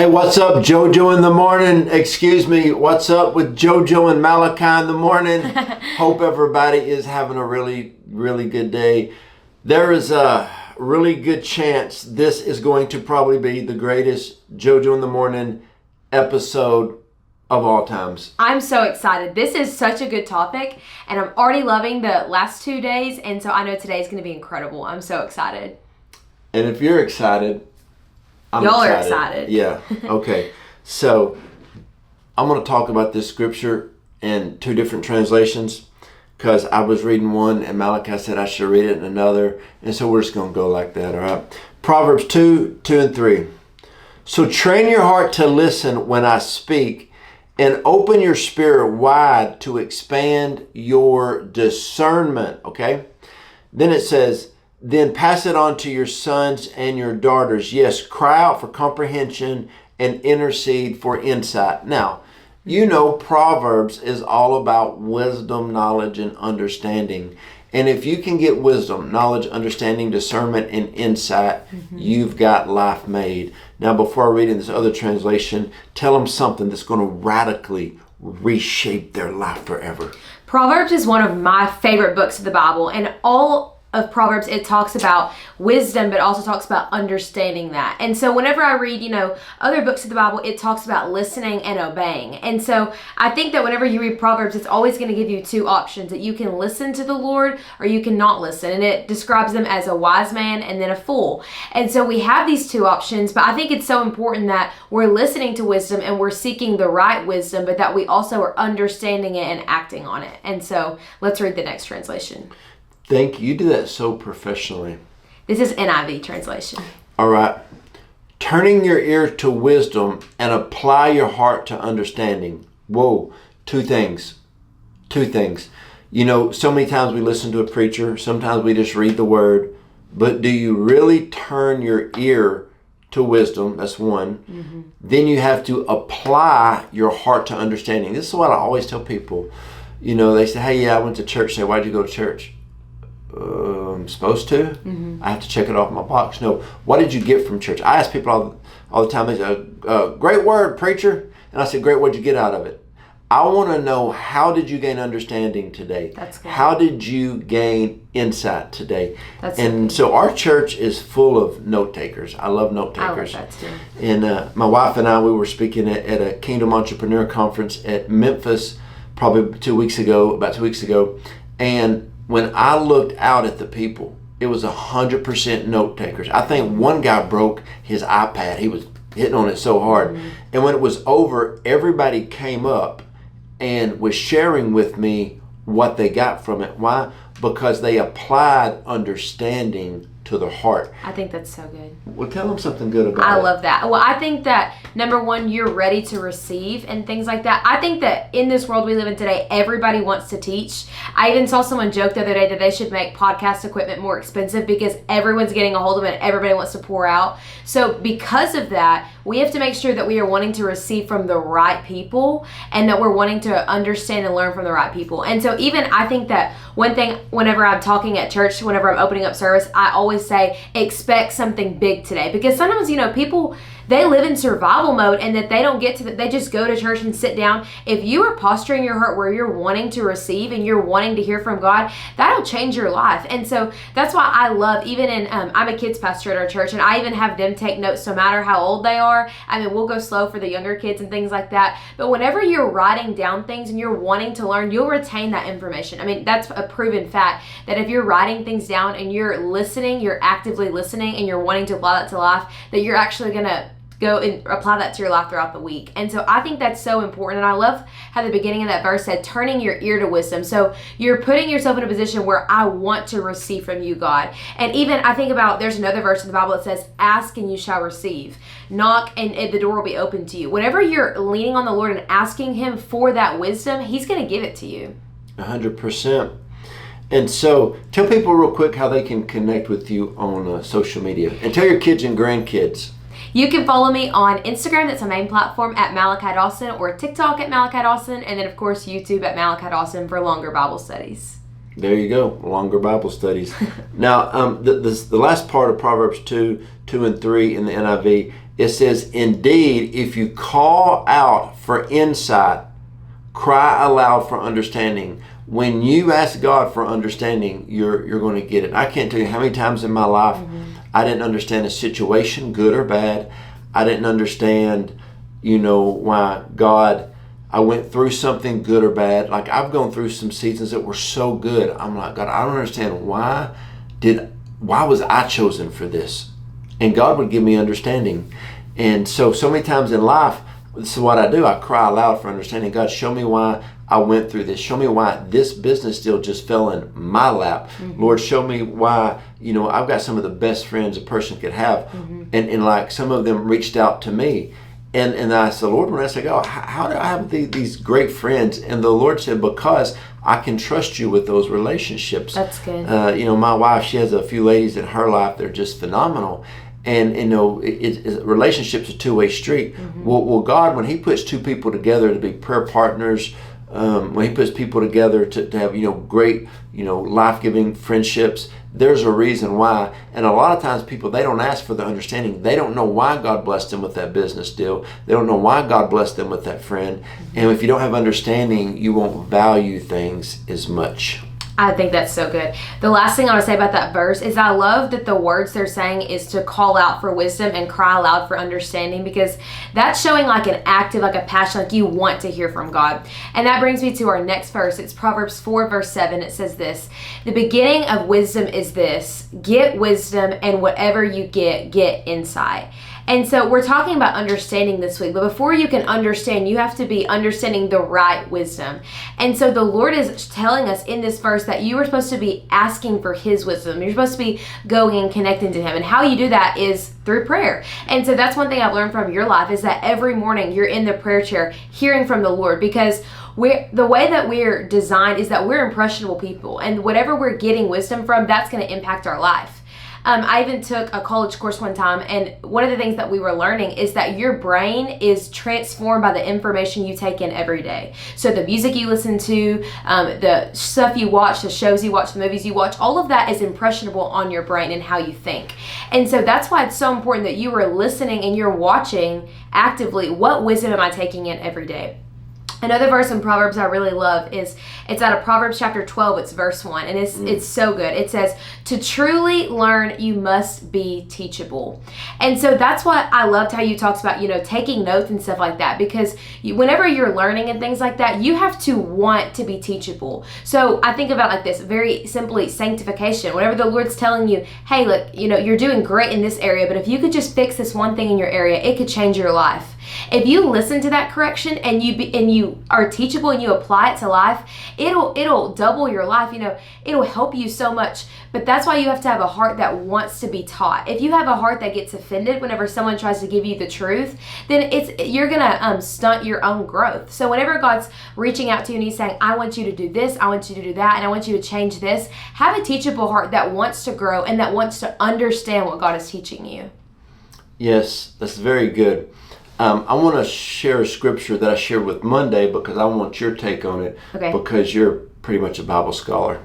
Hey, what's up, JoJo in the morning? Excuse me, what's up with JoJo and Malachi in the morning? Hope everybody is having a really, really good day. There is a really good chance this is going to probably be the greatest JoJo in the morning episode of all times. I'm so excited. This is such a good topic, and I'm already loving the last 2 days, and so I know today's going to be incredible. I'm so excited. And if you're excited, Y'all are excited. Yeah. Okay. So I'm going to talk about this scripture in two different translations because I was reading one and Malachi said I should read it in another. And so we're just going to go like that. All right. Proverbs 2:2-3. So train your heart to listen when I speak and open your spirit wide to expand your discernment. Okay. Then it says, then pass it on to your sons and your daughters. Yes, cry out for comprehension and intercede for insight. Now, you know Proverbs is all about wisdom, knowledge, and understanding. And if you can get wisdom, knowledge, understanding, discernment, and insight, you've got life made. Now, before I read in this other translation, tell them something that's going to radically reshape their life forever. Proverbs is one of my favorite books of the Bible, and all of Proverbs, it talks about wisdom, but also talks about understanding that. And so whenever I read, other books of the Bible, it talks about listening and obeying. And so I think that whenever you read Proverbs, it's always going to give you two options, that you can listen to the Lord or you can not listen. And it describes them as a wise man and then a fool. And so we have these two options, but I think it's so important that we're listening to wisdom and we're seeking the right wisdom, but that we also are understanding it and acting on it. And so let's read the next translation. Thank you. You do that so professionally. This is NIV translation. All right. Turning your ear to wisdom and apply your heart to understanding. Whoa. Two things. So many times we listen to a preacher. Sometimes we just read the word. But do you really turn your ear to wisdom? That's one. Mm-hmm. Then you have to apply your heart to understanding. This is what I always tell people. They say, hey, I went to church. Say, why'd you go to church? I'm supposed to. Mm-hmm. I have to check it off my box. No, what did you get from church? I ask people all the time. They say, great word, preacher. And I say, great, what'd you get out of it? I want to know, how did you gain understanding today? That's good. How did you gain insight today? That's and good. So our church is full of note takers. I love note takers. I love that too. And my wife and I, we were speaking at a Kingdom Entrepreneur Conference at Memphis probably about 2 weeks ago. And when I looked out at the people, it was 100% note takers. I think one guy broke his iPad. He was hitting on it so hard. Mm-hmm. And when it was over, everybody came up and was sharing with me what they got from it. Why? Because they applied understanding to the heart. I think that's so good. Well, tell them something good about it. I love that. Well, I think that, number one, you're ready to receive and things like that. I think that in this world we live in today, everybody wants to teach. I even saw someone joke the other day that they should make podcast equipment more expensive because everyone's getting a hold of it and everybody wants to pour out. So because of that, we have to make sure that we are wanting to receive from the right people and that we're wanting to understand and learn from the right people. And so even I think that one thing, whenever I'm talking at church, whenever I'm opening up service, I always say, expect something big today. Because sometimes, people, they live in survival mode and that they don't get to, they just go to church and sit down. If you are posturing your heart where you're wanting to receive and you're wanting to hear from God, that'll change your life. And so that's why I love, even in, I'm a kids pastor at our church, and I even have them take notes no matter how old they are. We'll go slow for the younger kids and things like that. But whenever you're writing down things and you're wanting to learn, you'll retain that information. That's a proven fact that if you're writing things down and you're listening, you're actively listening and you're wanting to apply that to life, that you're actually going to go and apply that to your life throughout the week. And so I think that's so important. And I love how the beginning of that verse said, turning your ear to wisdom. So you're putting yourself in a position where I want to receive from you, God. And even I think about, there's another verse in the Bible that says, ask and you shall receive. Knock and the door will be open to you. Whenever you're leaning on the Lord and asking Him for that wisdom, He's going to give it to you. 100%. And so tell people real quick how they can connect with you on social media. And tell your kids and grandkids. You can follow me on Instagram, that's my main platform, at Malachi Dawson, or TikTok at Malachi Dawson, and then of course YouTube at Malachi Dawson for longer Bible studies. There you go, longer Bible studies. Now, the last part of Proverbs 2:2 and 3 in the NIV, it says, indeed, if you call out for insight, cry aloud for understanding. When you ask God for understanding, you're going to get it. I can't tell you how many times in my life I didn't understand a situation, good or bad. I didn't understand, why God, I went through something good or bad. Like I've gone through some seasons that were so good. I'm like, God, I don't understand why was I chosen for this? And God would give me understanding. And so many times in life, this is what I do. I cry aloud for understanding. God, show me why I went through this. Show me why this business deal just fell in my lap. Lord, show me why, I've got some of the best friends a person could have. And like some of them reached out to me. And I said, Lord, when I said, oh, how do I have these great friends? And the Lord said, because I can trust you with those relationships. That's good. My wife, she has a few ladies in her life that are just phenomenal. And relationships are a two-way street. Well, God, when He puts two people together to be prayer partners, when He puts people together to have great life-giving friendships, there's a reason why. And a lot of times people, they don't ask for the understanding. They don't know why God blessed them with that business deal. They don't know why God blessed them with that friend. And if you don't have understanding, you won't value things as much. I think that's so good. The last thing I want to say about that verse is I love that the words they're saying is to call out for wisdom and cry aloud for understanding, because that's showing like an active, like a passion, like you want to hear from God. And that brings me to our next verse. It's Proverbs 4 verse 7. It says this: the beginning of wisdom is this, get wisdom, and whatever you get insight. And so we're talking about understanding this week, but before you can understand, you have to be understanding the right wisdom. And so the Lord is telling us in this verse that you are supposed to be asking for His wisdom. You're supposed to be going and connecting to Him. And how you do that is through prayer. And so that's one thing I've learned from your life, is that every morning you're in the prayer chair hearing from the Lord, because the way that we're designed is that we're impressionable people, and whatever we're getting wisdom from, that's going to impact our life. I even took a college course one time, and one of the things that we were learning is that your brain is transformed by the information you take in every day. So the music you listen to, the stuff you watch, the shows you watch, the movies you watch, all of that is impressionable on your brain and how you think. And so that's why it's so important that you are listening and you're watching actively, what wisdom am I taking in every day? Another verse in Proverbs I really love is, it's out of Proverbs chapter 12, it's verse 1, and it's so good. It says, to truly learn, you must be teachable. And so that's why I loved how you talked about, taking notes and stuff like that, because whenever you're learning and things like that, you have to want to be teachable. So I think about it like this, very simply, sanctification. Whenever the Lord's telling you, hey, look, you're doing great in this area, but if you could just fix this one thing in your area, it could change your life. If you listen to that correction and you are teachable and you apply it to life, it'll double your life. It'll help you so much. But that's why you have to have a heart that wants to be taught. If you have a heart that gets offended whenever someone tries to give you the truth, then you're gonna stunt your own growth. So whenever God's reaching out to you and He's saying, I want you to do this, I want you to do that, and I want you to change this, have a teachable heart that wants to grow and that wants to understand what God is teaching you. Yes, that's very good. I want to share a scripture that I shared with Monday, because I want your take on it. Okay. Because you're pretty much a Bible scholar.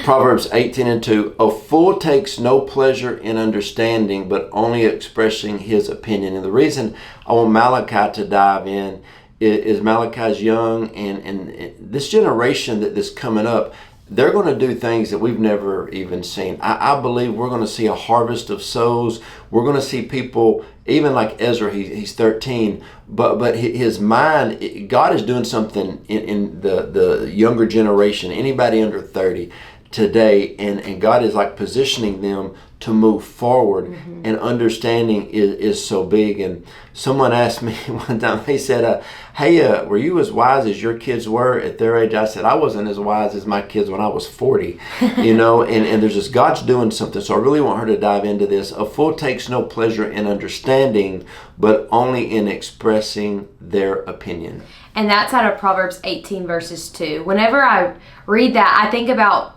Proverbs 18:2, a fool takes no pleasure in understanding, but only expressing his opinion. And the reason I want Malachi to dive in is Malachi's young, and this generation that's coming up, they're going to do things that we've never even seen. I believe we're going to see a harvest of souls. We're going to see people, even like Ezra, he's 13, but his mind, God is doing something in the younger generation, anybody under 30 today, and God is like positioning them to move forward. And understanding is so big. And someone asked me one time, he said, hey, were you as wise as your kids were at their age? I said, I wasn't as wise as my kids when I was 40, and there's just, God's doing something. So I really want her to dive into this. A fool takes no pleasure in understanding, but only in expressing their opinion. And that's out of Proverbs 18 verses 2. Whenever I read that, I think about,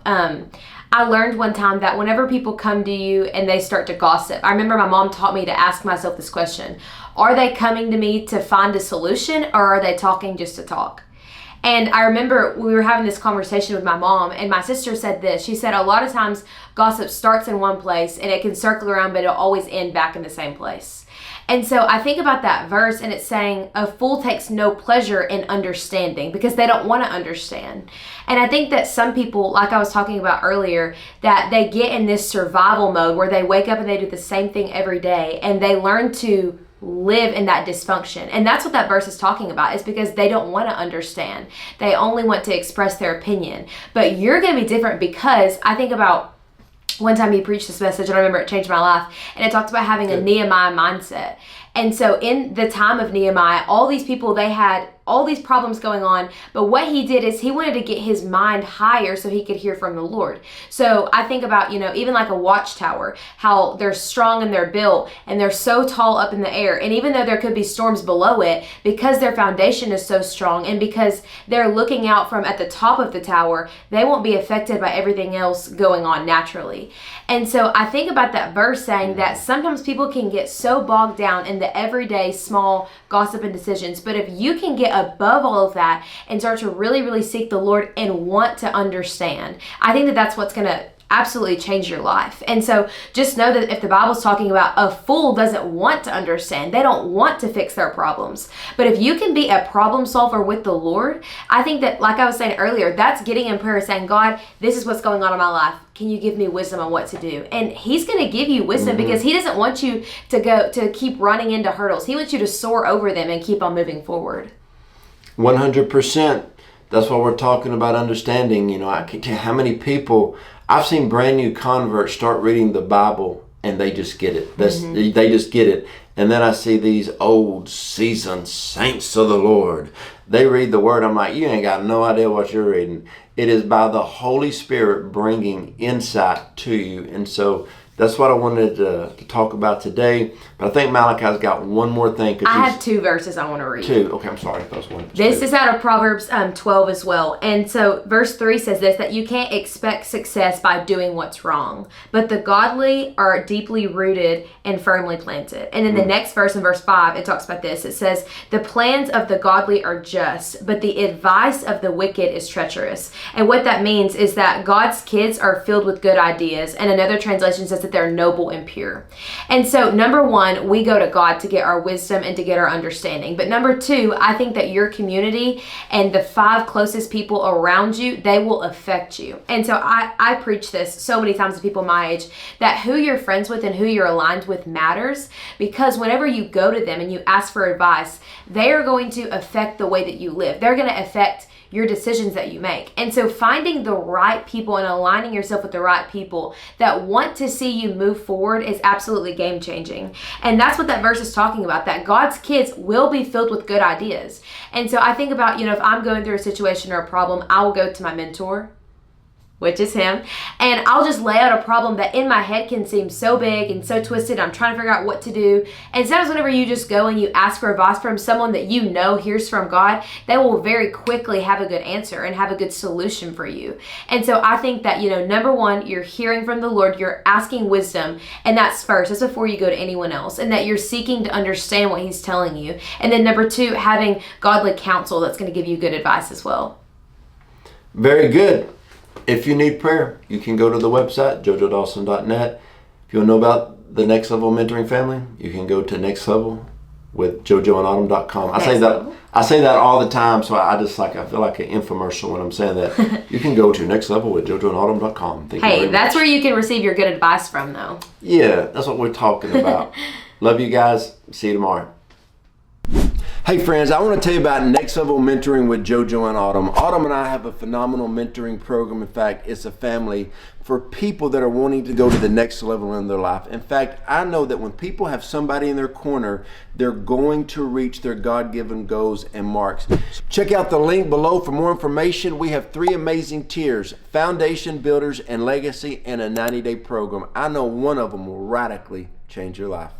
I learned one time that whenever people come to you and they start to gossip, I remember my mom taught me to ask myself this question: are they coming to me to find a solution, or are they talking just to talk? And I remember we were having this conversation with my mom, and my sister said this. She said, a lot of times gossip starts in one place and it can circle around, but it'll always end back in the same place. And so I think about that verse, and it's saying a fool takes no pleasure in understanding because they don't want to understand. And I think that some people, like I was talking about earlier, that they get in this survival mode where they wake up and they do the same thing every day, and they learn to live in that dysfunction. And that's what that verse is talking about, is because they don't want to understand. They only want to express their opinion. But you're going to be different, because I think about one time he preached this message, and I remember it changed my life, and it talked about having a Nehemiah mindset. And so in the time of Nehemiah, all these people, they had all these problems going on, but what he did is he wanted to get his mind higher so he could hear from the Lord. So I think about, even like a watchtower, how they're strong and they're built and they're so tall up in the air. And even though there could be storms below it, because their foundation is so strong and because they're looking out from at the top of the tower, they won't be affected by everything else going on naturally. And so I think about that verse saying that sometimes people can get so bogged down in the everyday small gossip and decisions, but if you can get above all of that and start to really, really seek the Lord and want to understand, I think that that's what's going to absolutely change your life. And so just know that if the Bible's talking about a fool doesn't want to understand, they don't want to fix their problems. But if you can be a problem solver with the Lord, I think that, like I was saying earlier, that's getting in prayer saying, God, this is what's going on in my life. Can you give me wisdom on what to do? And he's going to give you wisdom because he doesn't want you to keep running into hurdles. He wants you to soar over them and keep on moving forward. 100%. That's why we're talking about understanding. I can't tell how many people I've seen brand new converts start reading the Bible and they just get it. They just get it. And then I see these old seasoned saints of the Lord. They read the word. I'm like, you ain't got no idea what you're reading. It is by the Holy Spirit bringing insight to you. And so that's what I wanted to talk about today. But I think Malachi's got one more thing. I have two verses I want to read. Two. Okay, I'm sorry. That was one. This is out of Proverbs 12 as well. And so verse 3 says this, that you can't expect success by doing what's wrong, but the godly are deeply rooted and firmly planted. And then the next verse, in verse 5, it talks about this. It says, the plans of the godly are just, but the advice of the wicked is treacherous. And what that means is that God's kids are filled with good ideas. And another translation says that they're noble and pure. And so number one, we go to God to get our wisdom and to get our understanding. But number two, I think that your community and the 5 closest people around you, they will affect you. And so I preach this so many times to people my age, that who you're friends with and who you're aligned with matters, because whenever you go to them and you ask for advice, they are going to affect the way that you live. They're going to affect your decisions that you make. And so finding the right people and aligning yourself with the right people that want to see you move forward is absolutely game changing. And that's what that verse is talking about, that God's kids will be filled with good ideas. And so I think about, if I'm going through a situation or a problem, I will go to my mentor, which is him, and I'll just lay out a problem that in my head can seem so big and so twisted. I'm trying to figure out what to do. And sometimes whenever you just go and you ask for advice from someone that you know hears from God, they will very quickly have a good answer and have a good solution for you. And so I think that, number one, you're hearing from the Lord, you're asking wisdom, and that's first. That's before you go to anyone else, and that you're seeking to understand what he's telling you. And then number two, having godly counsel that's going to give you good advice as well. Very good. If you need prayer, you can go to the website, JoeJoeDawson.net. If you want to know about the Next Level Mentoring family, you can go to Next Level with JoeJoeAndAutumn.com. I say that all the time, so I feel like an infomercial when I'm saying that. You can go to Next Level with JoeJoeAndAutumn.com. Hey, that's where you can receive your good advice from, though. Yeah, that's what we're talking about. Love you guys. See you tomorrow. Hey friends, I want to tell you about Next Level Mentoring with Joe Joe and Autumn. Autumn and I have a phenomenal mentoring program. In fact, it's a family for people that are wanting to go to the next level in their life. In fact, I know that when people have somebody in their corner, they're going to reach their God-given goals and marks. Check out the link below for more information. We have 3 amazing tiers: Foundation, Builders, and Legacy, and a 90-day program. I know one of them will radically change your life.